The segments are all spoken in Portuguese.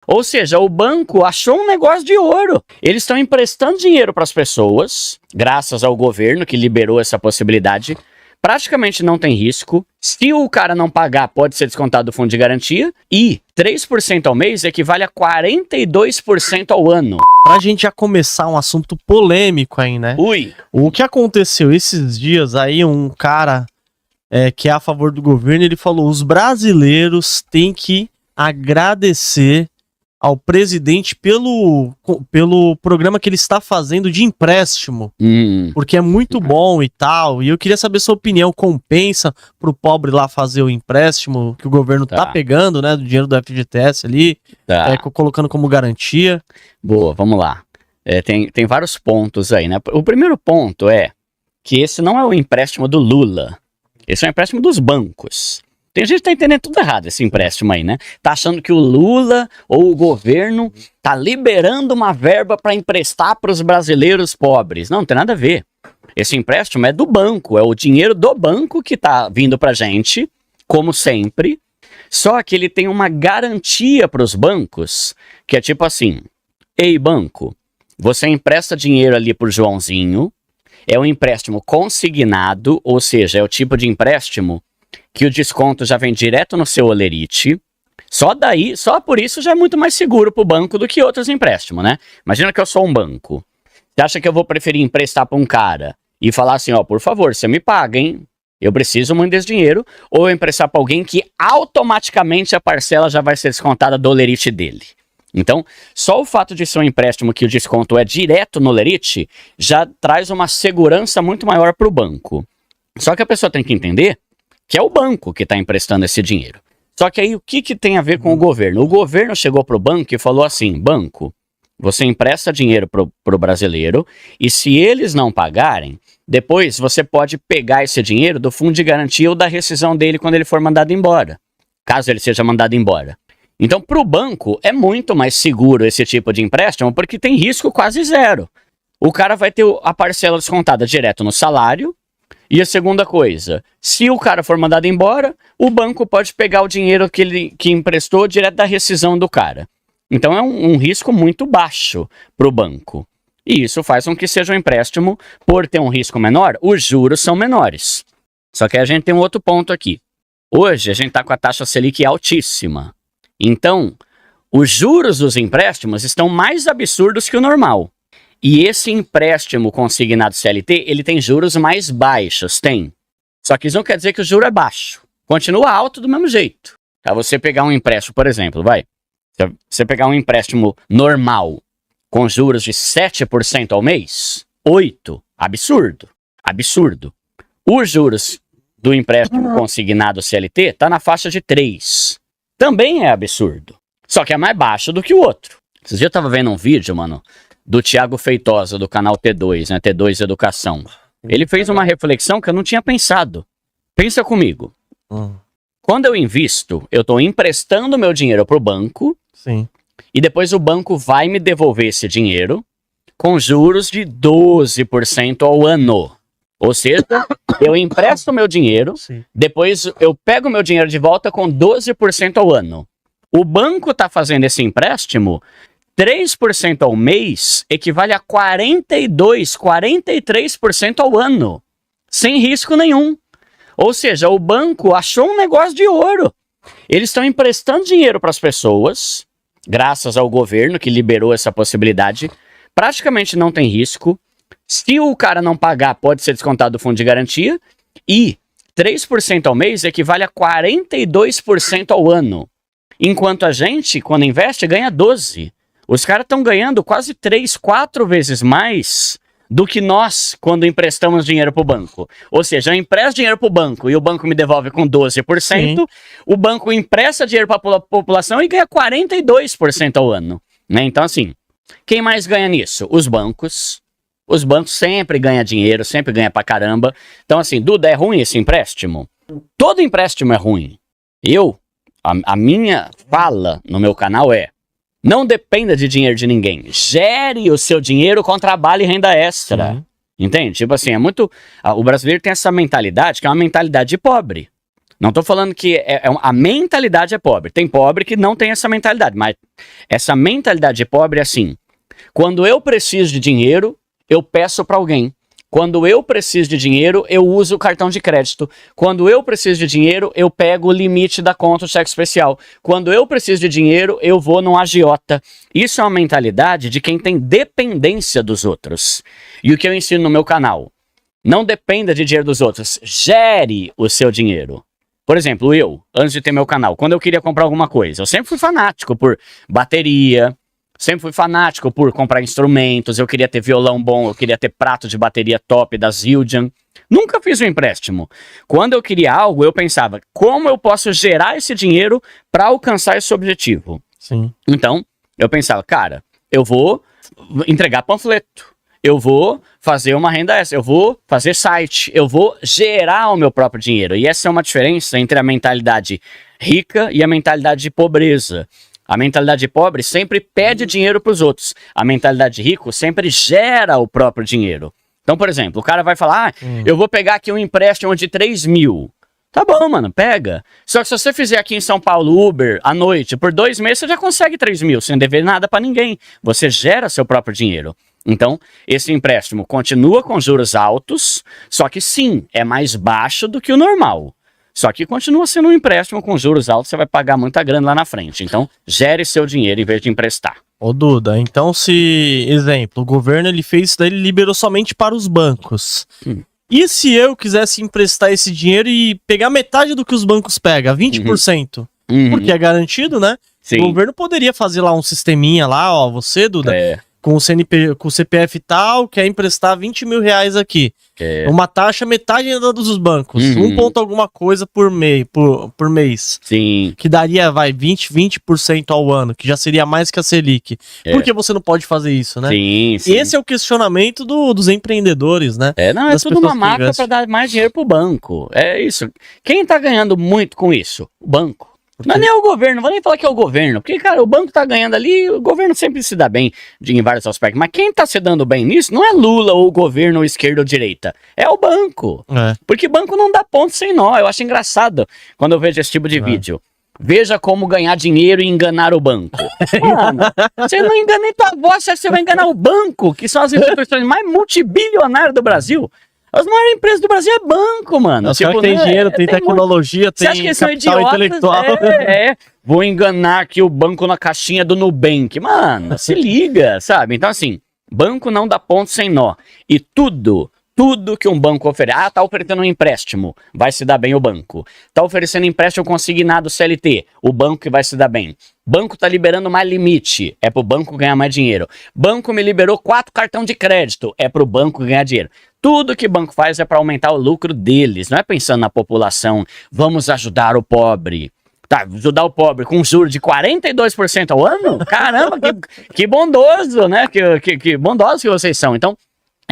Ou seja, o banco achou um negócio de ouro. Eles estão emprestando dinheiro para as pessoas, graças ao governo que liberou essa possibilidade. Praticamente não tem risco. Se o cara não pagar, pode ser descontado do fundo de garantia. E 3% ao mês equivale a 42% ao ano. Pra gente já começar um assunto polêmico aí, né? Ui. O que aconteceu esses dias aí, um cara que é a favor do governo, ele falou: os brasileiros têm que agradecer ao presidente pelo programa que ele está fazendo de empréstimo, porque é muito bom e tal. E eu queria saber sua opinião. Compensa pro pobre lá fazer o empréstimo que o governo tá pegando, né, do dinheiro do FGTS ali, colocando como garantia? Boa, vamos lá. Tem vários pontos aí, né? O primeiro ponto é que esse não é o empréstimo do Lula. Esse é o empréstimo dos bancos. Tem gente que tá entendendo tudo errado esse empréstimo aí, né? Tá achando que o Lula ou o governo tá liberando uma verba para emprestar para os brasileiros pobres. Não tem nada a ver. Esse empréstimo é do banco, é o dinheiro do banco que tá vindo pra gente, como sempre. Só que ele tem uma garantia para os bancos, que é tipo assim: ei, banco, você empresta dinheiro ali pro Joãozinho, é um empréstimo consignado, ou seja, é o tipo de empréstimo que o desconto já vem direto no seu olerite. Só por isso já é muito mais seguro pro banco do que outros empréstimos, né? Imagina que eu sou um banco. Você acha que eu vou preferir emprestar pra um cara e falar assim, ó, por favor, você me paga, hein? Eu preciso muito desse dinheiro. Ou eu emprestar pra alguém que automaticamente a parcela já vai ser descontada do olerite dele. Então, só o fato de ser um empréstimo que o desconto é direto no olerite já traz uma segurança muito maior pro banco. Só que a pessoa tem que entender que é o banco que está emprestando esse dinheiro. Só que aí o que tem a ver com o governo? O governo chegou pro banco e falou assim: banco, você empresta dinheiro pro brasileiro e se eles não pagarem, depois você pode pegar esse dinheiro do fundo de garantia ou da rescisão dele quando ele for mandado embora, caso ele seja mandado embora. Então, pro banco é muito mais seguro esse tipo de empréstimo porque tem risco quase zero. O cara vai ter a parcela descontada direto no salário. E a segunda coisa, se o cara for mandado embora, o banco pode pegar o dinheiro que emprestou direto da rescisão do cara. Então é um risco muito baixo para o banco. E isso faz com que seja um empréstimo, por ter um risco menor, os juros são menores. Só que a gente tem um outro ponto aqui. Hoje a gente está com a taxa Selic altíssima. Então, os juros dos empréstimos estão mais absurdos que o normal. E esse empréstimo consignado CLT, ele tem juros mais baixos, tem. Só que isso não quer dizer que o juro é baixo. Continua alto do mesmo jeito. Pra você pegar um empréstimo, por exemplo, você pegar um empréstimo normal com juros de 7% ao mês, 8%, absurdo, absurdo. Os juros do empréstimo consignado CLT tá na faixa de 3%. Também é absurdo. Só que é mais baixo do que o outro. Esses dias eu tava vendo um vídeo, mano, do Thiago Feitosa, do canal T2, né? T2 Educação. Ele fez uma reflexão que eu não tinha pensado. Pensa comigo. Quando eu invisto, eu tô emprestando meu dinheiro pro banco. Sim. E depois o banco vai me devolver esse dinheiro com juros de 12% ao ano. Ou seja, eu empresto meu dinheiro, depois eu pego meu dinheiro de volta com 12% ao ano. O banco tá fazendo esse empréstimo 3% ao mês equivale a 43% ao ano, sem risco nenhum. Ou seja, o banco achou um negócio de ouro. Eles estão emprestando dinheiro para as pessoas, graças ao governo que liberou essa possibilidade. Praticamente não tem risco. Se o cara não pagar, pode ser descontado do fundo de garantia. E 3% ao mês equivale a 42% ao ano. Enquanto a gente, quando investe, ganha 12%. Os caras estão ganhando quase 3, 4 vezes mais do que nós quando emprestamos dinheiro pro banco. Ou seja, eu empresto dinheiro pro banco e o banco me devolve com 12%. Sim. O banco empresta dinheiro para a população e ganha 42% ao ano. Né? Então, assim, quem mais ganha nisso? Os bancos. Os bancos sempre ganham dinheiro, sempre ganham pra caramba. Então, assim, Duda, é ruim esse empréstimo? Todo empréstimo é ruim. A minha fala no meu canal é: não dependa de dinheiro de ninguém. Gere o seu dinheiro com trabalho e renda extra. Entende? Tipo assim, é muito... O brasileiro tem essa mentalidade, que é uma mentalidade de pobre. Não tô falando que a mentalidade é pobre. Tem pobre que não tem essa mentalidade, mas essa mentalidade de pobre é assim. Quando eu preciso de dinheiro, eu peço para alguém. Quando eu preciso de dinheiro, eu uso o cartão de crédito. Quando eu preciso de dinheiro, eu pego o limite da conta do cheque especial. Quando eu preciso de dinheiro, eu vou num agiota. Isso é uma mentalidade de quem tem dependência dos outros. E o que eu ensino no meu canal? Não dependa de dinheiro dos outros. Gere o seu dinheiro. Por exemplo, eu, antes de ter meu canal, quando eu queria comprar alguma coisa, eu sempre fui fanático por bateria, sempre fui fanático por comprar instrumentos, eu queria ter violão bom, eu queria ter prato de bateria top da Zildjian. Nunca fiz um empréstimo. Quando eu queria algo, eu pensava, como eu posso gerar esse dinheiro para alcançar esse objetivo? Sim. Então, eu pensava, cara, eu vou entregar panfleto, eu vou fazer uma renda extra, eu vou fazer site, eu vou gerar o meu próprio dinheiro. E essa é uma diferença entre a mentalidade rica e a mentalidade de pobreza. A mentalidade pobre sempre pede dinheiro para os outros. A mentalidade de rico sempre gera o próprio dinheiro. Então, por exemplo, o cara vai falar, eu vou pegar aqui um empréstimo de 3 mil. Tá bom, mano, pega. Só que se você fizer aqui em São Paulo Uber à noite, por 2 meses você já consegue 3 mil, sem dever nada para ninguém. Você gera seu próprio dinheiro. Então, esse empréstimo continua com juros altos, só que sim, é mais baixo do que o normal. Só que continua sendo um empréstimo com juros altos, você vai pagar muita grana lá na frente. Então, gere seu dinheiro em vez de emprestar. Ô Duda, então se, exemplo, o governo ele fez isso daí, ele liberou somente para os bancos. E se eu quisesse emprestar esse dinheiro e pegar metade do que os bancos pegam, 20%? Porque é garantido, né? Sim. O governo poderia fazer lá um sisteminha lá, ó, você, Duda, com o CPF tal, quer emprestar 20 mil reais aqui. Uma taxa metade ainda dos bancos. Um ponto alguma coisa por mês. Sim. Que daria, 20% ao ano, que já seria mais que a Selic. Por que você não pode fazer isso, né? Sim, sim. Esse é o questionamento dos empreendedores, né? Não, é tudo uma máquina para dar mais dinheiro pro banco. É isso. Quem tá ganhando muito com isso? O banco. Não é nem o governo, não vou nem falar que é o governo, porque, cara, o banco tá ganhando ali, o governo sempre se dá bem em vários aspectos, mas quem tá se dando bem nisso não é Lula ou o governo ou esquerda ou direita, é o banco. Porque banco não dá ponto sem nó, eu acho engraçado quando eu vejo esse tipo de vídeo. Veja como ganhar dinheiro e enganar o banco. Mano, você não engana nem tua avó, você vai enganar o banco, que são as instituições mais multibilionárias do Brasil. As maiores empresas do Brasil é banco, mano. Os caras têm dinheiro, tem tecnologia, tem capital intelectual. Vou enganar aqui o banco na caixinha do Nubank. Mano, se liga, sabe? Então, assim, banco não dá ponto sem nó. E tudo que um banco oferece. Tá oferecendo um empréstimo, vai se dar bem o banco. Tá oferecendo empréstimo consignado CLT, o banco que vai se dar bem. Banco tá liberando mais limite, é pro banco ganhar mais dinheiro. Banco me liberou 4 cartão de crédito, é pro banco ganhar dinheiro. Tudo que o banco faz é para aumentar o lucro deles, não é pensando na população, vamos ajudar o pobre. Tá, ajudar o pobre com juros de 42% ao ano? Caramba, que bondoso, né? Que bondosos que vocês são. Então,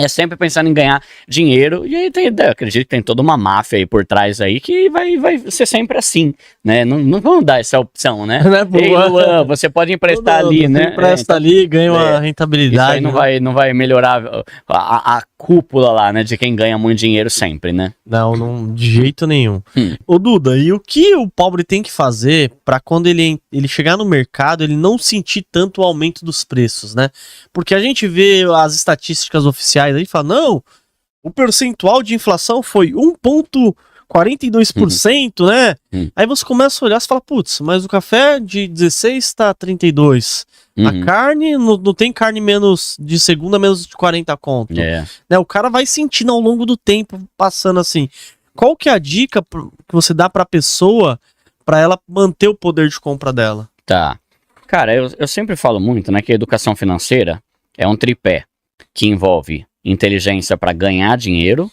é sempre pensando em ganhar dinheiro, e aí eu acredito que tem toda uma máfia aí por trás aí que vai ser sempre assim, né? Não vão dar essa opção, né? Ei, Luan, você pode emprestar ali, né? Empresta ali, ganha uma rentabilidade. Isso aí não vai melhorar a cúpula lá, né? De quem ganha muito dinheiro sempre, né? Não, de jeito nenhum. Ô Duda, e o que o pobre tem que fazer para quando ele chegar no mercado, ele não sentir tanto o aumento dos preços, né? Porque a gente vê as estatísticas oficiais aí e fala, não, o percentual de inflação foi 1,42%, né? Aí você começa a olhar e fala, putz, mas o café de 16 tá 32. A carne, não tem carne menos de segunda, menos de 40 conto. Né? O cara vai sentindo ao longo do tempo, passando assim. Qual que é a dica que você dá pra pessoa pra ela manter o poder de compra dela? Tá. Cara, eu sempre falo muito, né, que a educação financeira é um tripé que envolve inteligência para ganhar dinheiro,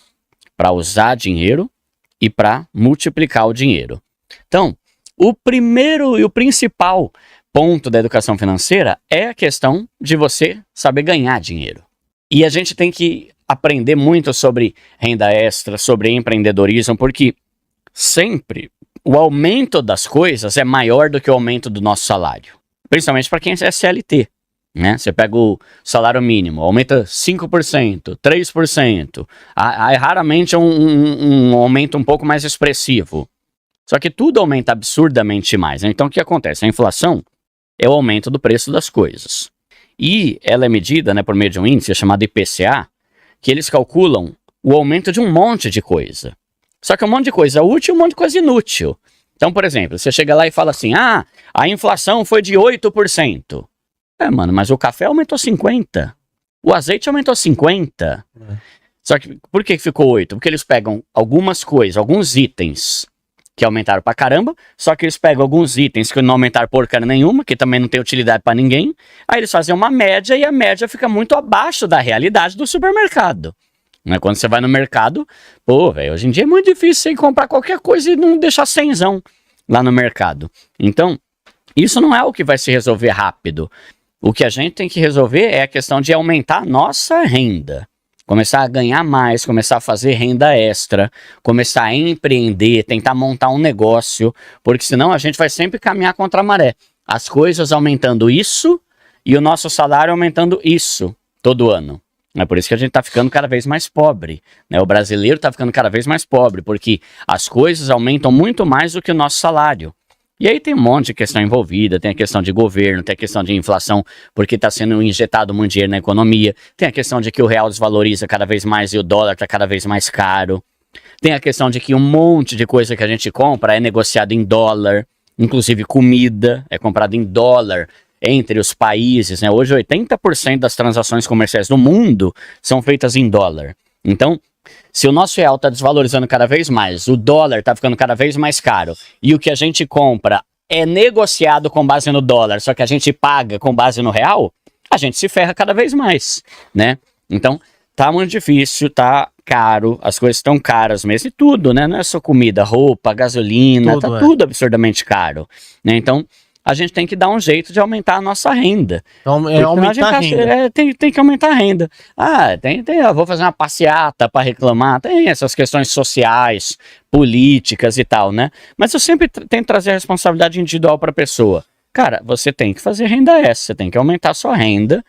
para usar dinheiro e para multiplicar o dinheiro. Então, o primeiro e o principal ponto da educação financeira é a questão de você saber ganhar dinheiro. E a gente tem que aprender muito sobre renda extra, sobre empreendedorismo, porque sempre o aumento das coisas é maior do que o aumento do nosso salário. Principalmente para quem é CLT. Né? Você pega o salário mínimo, aumenta 5%, 3%. Aí raramente é um aumento um pouco mais expressivo. Só que tudo aumenta absurdamente mais, né? Então o que acontece? A inflação é o aumento do preço das coisas. E ela é medida, né, por meio de um índice chamado IPCA, que eles calculam o aumento de um monte de coisa. Só que um monte de coisa útil e um monte de coisa inútil. Então, por exemplo, você chega lá e fala assim, a inflação foi de 8%. Mano, mas o café aumentou 50%. O azeite aumentou 50%. Só que, por que ficou 8%? Porque eles pegam algumas coisas, alguns itens que aumentaram pra caramba, só que eles pegam alguns itens que não aumentaram porcaria nenhuma, que também não tem utilidade pra ninguém, aí eles fazem uma média e a média fica muito abaixo da realidade do supermercado. Né? Quando você vai no mercado, pô, velho, hoje em dia é muito difícil você comprar qualquer coisa e não deixar cenzão lá no mercado. Então, isso não é o que vai se resolver rápido. O que a gente tem que resolver é a questão de aumentar a nossa renda. Começar a ganhar mais, começar a fazer renda extra, começar a empreender, tentar montar um negócio, porque senão a gente vai sempre caminhar contra a maré. As coisas aumentando isso e o nosso salário aumentando isso todo ano. É por isso que a gente está ficando cada vez mais pobre. Né? O brasileiro está ficando cada vez mais pobre, porque as coisas aumentam muito mais do que o nosso salário. E aí tem um monte de questão envolvida, tem a questão de governo, tem a questão de inflação, porque está sendo injetado muito dinheiro na economia, tem a questão de que o real desvaloriza cada vez mais e o dólar está cada vez mais caro, tem a questão de que um monte de coisa que a gente compra é negociado em dólar, inclusive comida é comprada em dólar entre os países, né? Hoje 80% das transações comerciais do mundo são feitas em dólar. Então, se o nosso real está desvalorizando cada vez mais, o dólar está ficando cada vez mais caro e o que a gente compra é negociado com base no dólar, só que a gente paga com base no real, a gente se ferra cada vez mais, né? Então, tá muito difícil, tá caro, as coisas estão caras mesmo, e tudo, né? Não é só comida, roupa, gasolina, tudo, tudo absurdamente caro, né? Então, a gente tem que dar um jeito de aumentar a nossa renda. Então, aumentar a renda. Tem que aumentar a renda. Eu vou fazer uma passeata para reclamar. Tem essas questões sociais, políticas e tal, né? Mas eu sempre tento trazer a responsabilidade individual para a pessoa. Cara, você tem que fazer renda extra, você tem que aumentar a sua renda.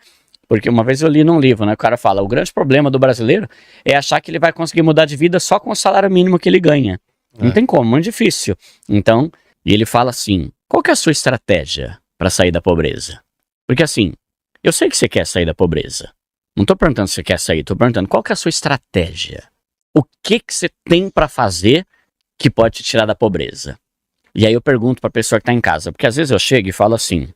Porque uma vez eu li num livro, né? O cara fala, o grande problema do brasileiro é achar que ele vai conseguir mudar de vida só com o salário mínimo que ele ganha. Não tem como, muito difícil. Então, e ele fala assim, qual que é a sua estratégia para sair da pobreza? Porque assim, eu sei que você quer sair da pobreza. Não tô perguntando se você quer sair, tô perguntando qual que é a sua estratégia. O que que você tem para fazer que pode te tirar da pobreza? E aí eu pergunto pra pessoa que tá em casa, porque às vezes eu chego e falo assim,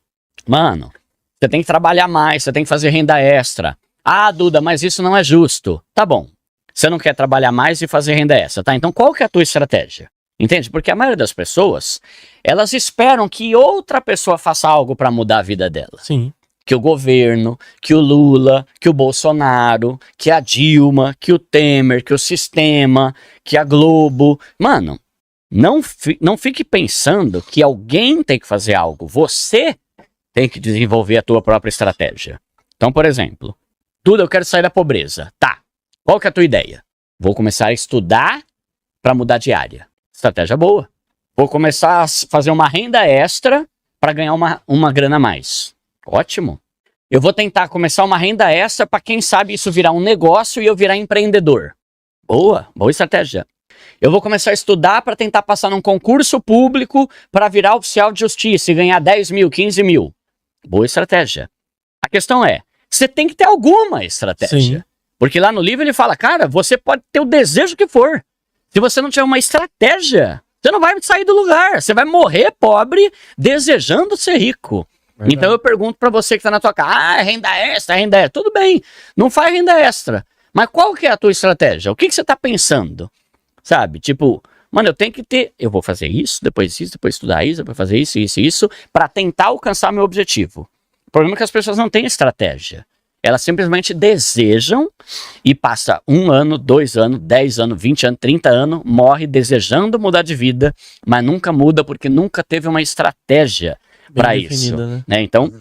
mano, você tem que trabalhar mais, você tem que fazer renda extra. Ah, Duda, mas isso não é justo. Tá bom, você não quer trabalhar mais e fazer renda extra, tá? Então qual que é a tua estratégia? Entende? Porque a maioria das pessoas, elas esperam que outra pessoa faça algo para mudar a vida dela. Sim. Que o governo, que o Lula, que o Bolsonaro, que a Dilma, que o Temer, que o sistema, que a Globo. Mano, não fique pensando que alguém tem que fazer algo. Você tem que desenvolver a tua própria estratégia. Então, por exemplo, Duda, eu quero sair da pobreza. Tá, qual que é a tua ideia? Vou começar a estudar para mudar de área. Estratégia boa. Vou começar a fazer uma renda extra para ganhar uma grana a mais. Ótimo. Eu vou tentar começar uma renda extra para quem sabe isso virar um negócio e eu virar empreendedor. Boa estratégia. Eu vou começar a estudar para tentar passar num concurso público para virar oficial de justiça e ganhar 10 mil, 15 mil. Boa estratégia. A questão é, você tem que ter alguma estratégia. Sim. Porque lá no livro ele fala, cara, você pode ter o desejo que for. Se você não tiver uma estratégia, você não vai sair do lugar. Você vai morrer pobre desejando ser rico. Verdade. Então eu pergunto pra você que tá na tua casa, renda extra. Tudo bem, não faz renda extra. Mas qual que é a tua estratégia? O que você tá pensando? Sabe, tipo, mano, eu tenho que ter, eu vou fazer isso, depois estudar isso, depois fazer isso, pra tentar alcançar meu objetivo. O problema é que as pessoas não têm estratégia. Elas simplesmente desejam e passa 1 ano, 2 anos, 10 anos, 20 anos, 30 anos, morre desejando mudar de vida, mas nunca muda porque nunca teve uma estratégia para isso. Né? Então,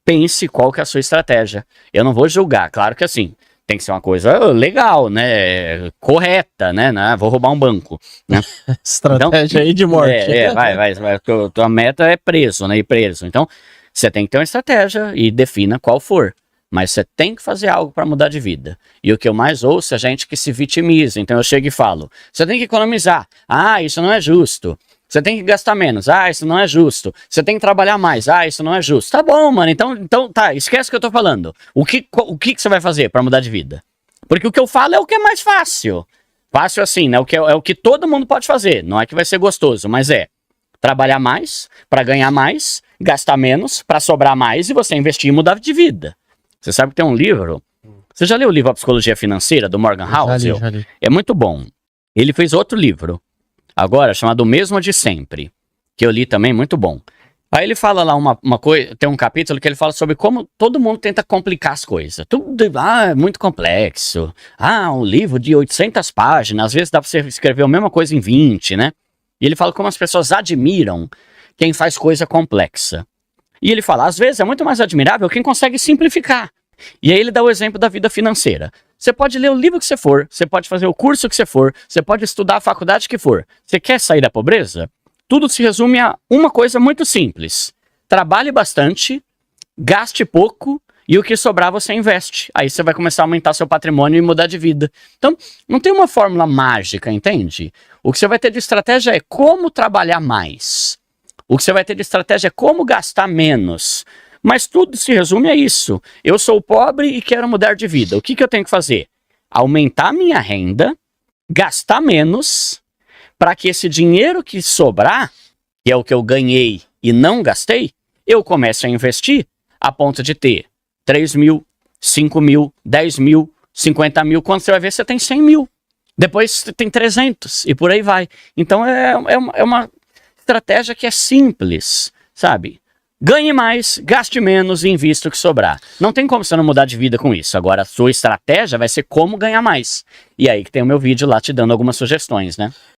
pense qual que é a sua estratégia. Eu não vou julgar, claro que assim, tem que ser uma coisa legal, né? Correta, né? Vou roubar um banco. Né? Estratégia então, aí de morte. Vai. Tua meta é preso, né? Ir preso. Então, você tem que ter uma estratégia e defina qual for. Mas você tem que fazer algo para mudar de vida. E o que eu mais ouço é gente que se vitimiza. Então eu chego e falo, você tem que economizar. Ah, isso não é justo. Você tem que gastar menos. Ah, isso não é justo. Você tem que trabalhar mais. Ah, isso não é justo. Tá bom, mano. Então tá, esquece o que eu tô falando. O que você vai fazer pra mudar de vida? Porque o que eu falo é o que é mais fácil. Fácil assim, né? É o que todo mundo pode fazer. Não é que vai ser gostoso, mas é trabalhar mais pra ganhar mais, gastar menos pra sobrar mais e você investir e mudar de vida. Você sabe que tem um livro. Você já leu o livro A Psicologia Financeira, do Morgan Housel? Já li. É muito bom. Ele fez outro livro, agora, chamado O Mesmo de Sempre, que eu li também, muito bom. Aí ele fala lá uma coisa, tem um capítulo que ele fala sobre como todo mundo tenta complicar as coisas. Tudo, é muito complexo. Um livro de 800 páginas, às vezes dá pra você escrever a mesma coisa em 20, né? E ele fala como as pessoas admiram quem faz coisa complexa. E ele fala, às vezes é muito mais admirável quem consegue simplificar. E aí ele dá o exemplo da vida financeira. Você pode ler o livro que você for, você pode fazer o curso que você for, você pode estudar a faculdade que for. Você quer sair da pobreza? Tudo se resume a uma coisa muito simples. Trabalhe bastante, gaste pouco e o que sobrar você investe. Aí você vai começar a aumentar seu patrimônio e mudar de vida. Então, não tem uma fórmula mágica, entende? O que você vai ter de estratégia é como trabalhar mais. O que você vai ter de estratégia é como gastar menos. Mas tudo se resume a isso. Eu sou pobre e quero mudar de vida. O que eu tenho que fazer? Aumentar minha renda, gastar menos, para que esse dinheiro que sobrar, que é o que eu ganhei e não gastei, eu comece a investir a ponto de ter 3 mil, 5 mil, 10 mil, 50 mil. Quando você vai ver, você tem 100 mil. Depois você tem 300 e por aí vai. Então é uma estratégia que é simples, sabe? Ganhe mais, gaste menos e invista o que sobrar. Não tem como você não mudar de vida com isso. Agora, a sua estratégia vai ser como ganhar mais. E aí que tem o meu vídeo lá te dando algumas sugestões, né?